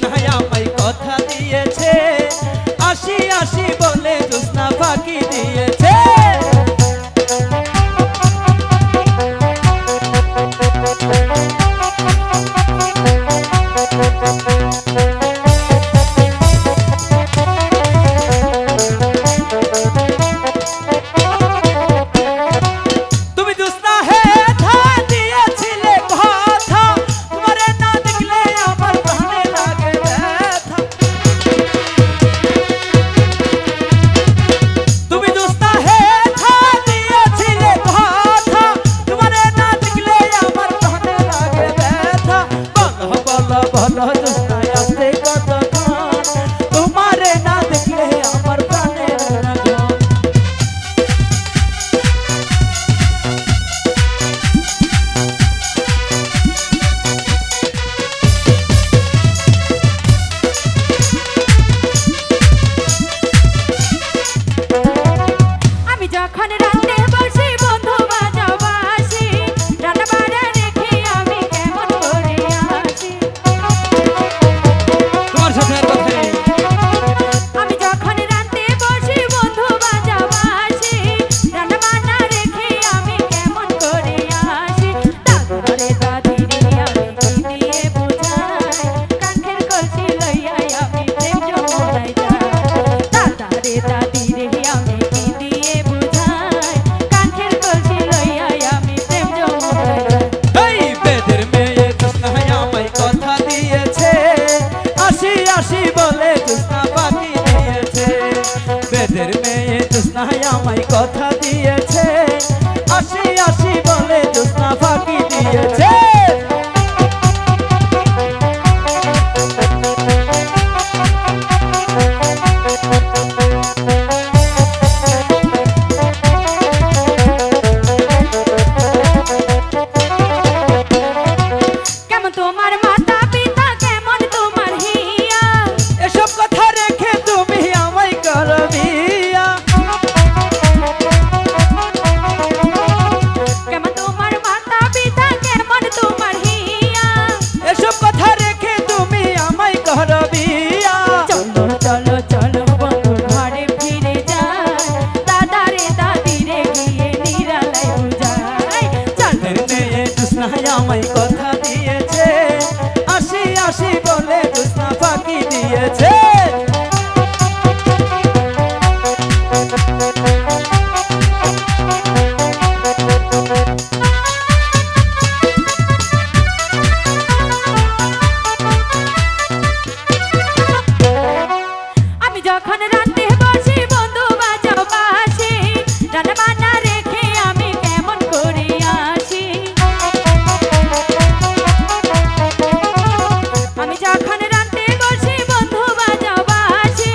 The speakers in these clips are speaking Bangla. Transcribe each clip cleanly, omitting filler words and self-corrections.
জোৎস্নায় আমায় কথা দিয়েছে, আসি আসি বলে জোৎস্না ফাঁকি দিয়েছে। বেদের মেয়ে জোৎস্নায় আমায় কথা দিয়েছে, আসি আসি বলে জোৎস্না ফাঁকি দিয়েছে। কেমন তোমার মাতা পিতা, কেমন তোমার হিয়া, এসব কথা রেখে তুমি আমায় করো বিয়া। কেমন তোমার মাতা পিতা, কেমন তোমার হিয়া, এসব কথা রেখে তুমি আমায় করো বিয়া। চলো চলো চলো বন্ধু ঘরে ফিরে যাই, দাদারে দাদিরে গিয়ে নিরালায় বুঝাই। চাঁদের মেয়ে জোৎস্নায় আমায় কথা দিয়েছে, আসি আসি বলে জোৎস্না ফাঁকি দিয়েছে। আমি যখন রাতে বসি বন্ধু বাজাও বাঁশি, রান্না বান্না রেখে আমি কেমন করে আসি। আমি যখন রাতে বসি বন্ধু বাজাও বাঁশি,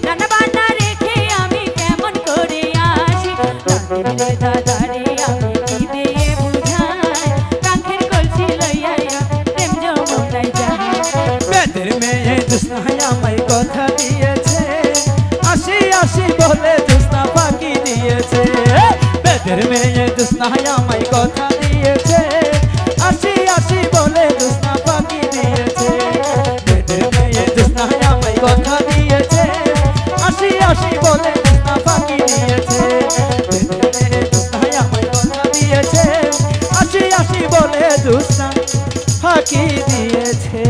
রান্না বান্না রেখে আমি কেমন করে আসি। দাদারে দাদারে আমি কি দিয়ে বুঝাই, কাঁখের কলসি লইয়া প্রেম যমুনায় যাই। বেদের মেয়ে জোৎস্নায় আমায় কথা দিয়েছে, আসি আসি বলে জোৎস্না ফাঁকি দিয়েছে। বেদের মেয়ে জোৎস্নায় আমায় কথা দিয়েছে, আসি আসি বলে জোৎস্না ফাঁকি দিয়েছে। বেদের মেয়ে জোৎস্নায় আমায় কথা দিয়েছে, আসি আসি বলে জোৎস্না ফাঁকি দিয়েছে। বেদের মেয়ে জোৎস্নায় আমায় কথা দিয়েছে, আসি আসি বলে জোৎস্না ফাঁকি দিয়েছে।